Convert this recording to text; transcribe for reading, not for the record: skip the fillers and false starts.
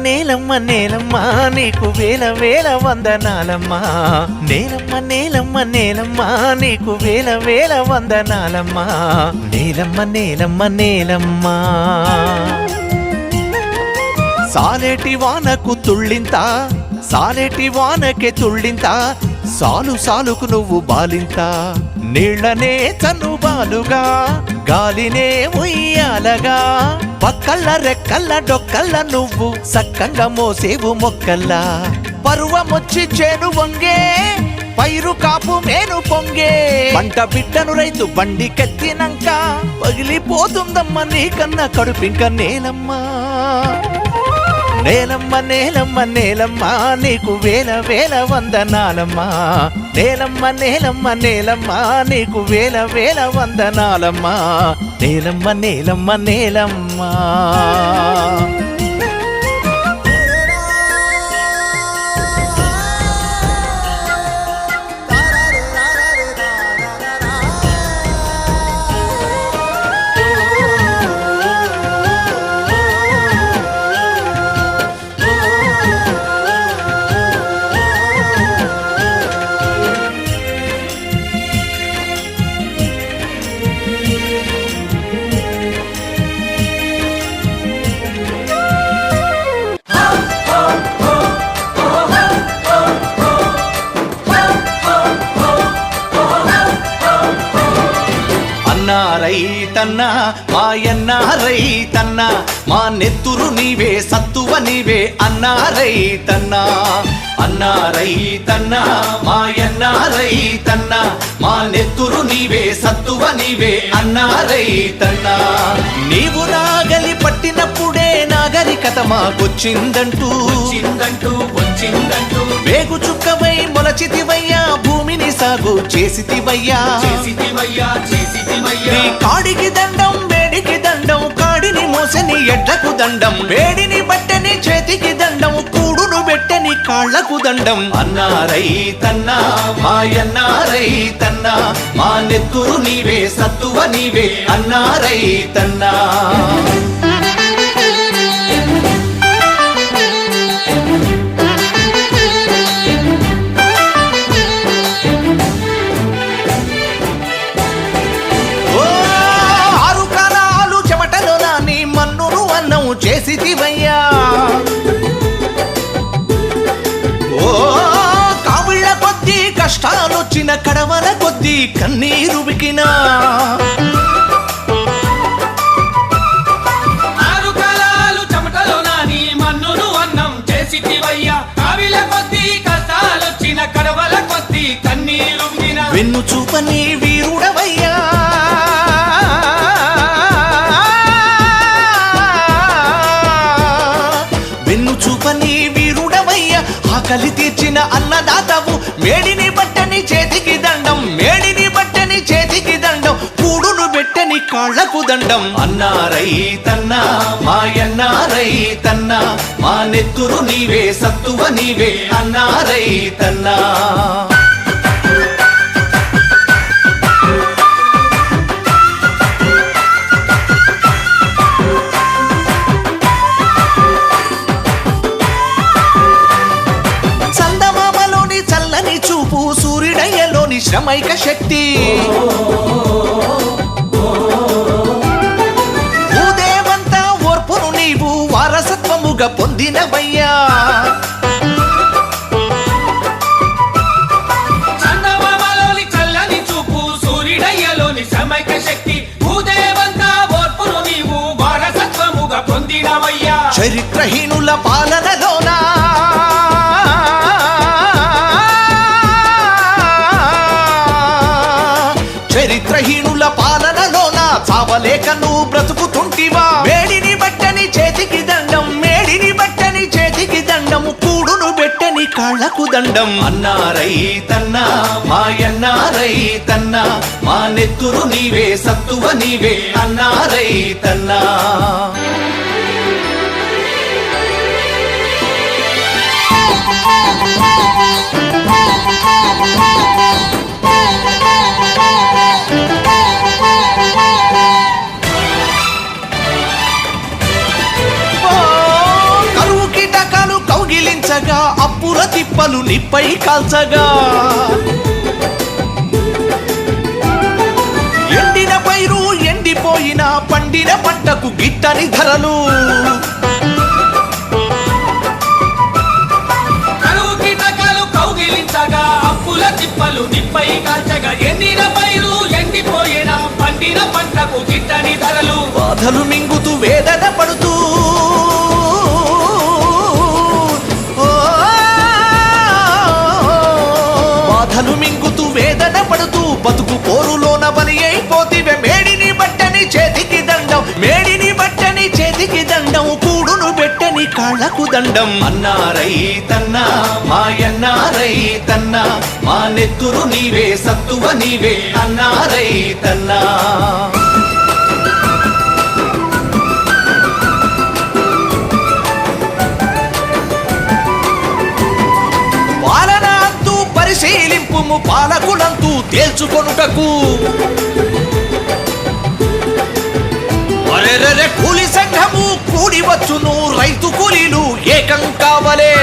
నేలమ్మ నేలమ్మ నీకు వేల వేల వందనాలమ్మా. నేలమ్మ నేలమ్మ నేలమ్మ నీకు వేల వేల వందనాలమ్మా. నేలమ్మ నేలమ్మ నేలమ్మ సాలేటి వానకు తుళ్ళింత, సాలేటి వానకే తుళ్ళింత, సాలు సాలుకు నువ్వు బాలింత. నీళ్లనే చనుబాలుగా, గాలినే ఉయ్యాలగా, పక్కల్ల రెక్కల్ల డొక్కల్ల నువ్వు సక్కంగా మోసేవు మొక్కల్లా. పరువమొచ్చి చేను వంగే, పైరు కాపు మేను పొంగే, పంట బిడ్డను రైతు బండికెత్తినంక పగిలిపోతుందమ్మ నీకన్నా కడుపింక. నేలమ్మ నేలమ్మ నేలమ్మ నేలమ్మ నీకు వేల వేల వందనాలమ్మా. నేలమ్మ నేలమ్మ నేలమ్మ నీకు వేల వేల వందనాలమ్మా. నేలమ్మ నేలమ్మ నేలమ్మ రైతన్నా మాయన్న రైతన్నా, మా నెత్తురు నీవే సత్తువ నీవే అన్నా రైతన్నా. అన్నా రైతన్నా మాయన్న రైతన్నా, మా నెత్తురు నీవే సత్తువ నీవే అన్నా రైతన్నా. నీవు నాగలి పట్టినప్పుడే నాగరికత మాకొచ్చిందంటూ వచ్చిందంటూ వేగు చుక్కవై మొలచితివయ్యా, భూమిని సాగు చేసితివయ్యా. నీ కాడికి దండం వేడికి దండం, కాడిని మోసని ఎడ్లకు దండం, వేడిని బట్టని చేతికి దండం, కూడును పెట్టని కాళ్లకు దండం. అన్నా రైతన్నా మాయన్నా రైతన్నా, మా నెత్తురు నీవే సత్తువ నీవే అన్నా రైతన్నా. చేసితివయ్యా ఓ కావిళ్ళ కొద్దీ కష్టాలొచ్చిన, కడవల కొద్దీ కన్నీరు బికినా. ఆరు కాలాలు చెమటలో నాని మన్నును అన్నం చేసితివయ్యా, కావిళ్ళ కొద్దీ కష్టాలొచ్చిన, కడవల కొద్దీ కన్నీరు బికినా. వెన్ను చూపని వీరుడవయ్యా, చూపని వీరుడవయ్య, ఆకలి తీర్చిన అన్నదాతవు, మేడిని బట్టని చేతికి దండం, మేడిని బట్టని చేతికి దండం, కూడును పెట్టని కాళ్లకు దండం. అన్నా రైతన్నా మాయన్నా రైతన్నా, మా నెత్తురు నీవే సత్తువ నీవే అన్నా రైతన్నా. చూపు సూర్యుడయ్యలోని శ్రమైక శక్తి, భూదేవంతా ఓర్పును నీవు వారసత్వముగా పొందినవయ్యా. చందమామలోని చల్లని చూపు సూర్యుడయ్యలోని శ్రమైక శక్తి, భూదేవంతా ఓర్పును నీవు వారసత్వముగా పొందినవయ్యా. చరిత్రహీనుల పాలనలోనా చరిత్రహీనుల పాలనలోన చావలేక నువ్వు బ్రతుకుతుంటివా. వేడిని బట్టని చేతికి దండం, మేడిని బట్టని చేతికి దండం, కూడును పెట్టని కాళ్లకు దండం. అన్నా రైతన్నా మాయన్నా రైతన్నా, మా నెత్తురు నీవే సత్తువ నీవే అన్నా రైతన్నా. కరువుకి అప్పుల తిప్పలు నిప్పై కాల్చగా ఎండిన పైరు ఎండిపోయిన పండిన పంటకు గిట్టని ధరలు కరువు కీటకాలు కౌగిలించగా అప్పుల తిప్పలు నిప్పై కాల్చగా ఎండిన పైరు ఎండిపోయిన పండిన పంటకు గిట్టని ధరలు బాధలు మింగుతూ వేదన పడుతూ బాధలు మింగుతూ వేదన పడుతూ బతుకు పోరులోన బలి అయిపోతివే మేడిని బట్టని చేతికి దండం మేడిని బట్టని చేతికి దండం కూడును పెట్టని కాళ్ళకు దండం అన్నారై తన్నా మాయన్నారై తన్నా మా నెత్తురు నీవే సత్తువ నీవే అన్నారై తన్నా పరిశీలింపుము పాలకులంతూ తేల్చుకొనుటకు అరెరెరె కూలి సంఘము కూడి వచ్చును రైతు కూలీలు ఏకం కావలే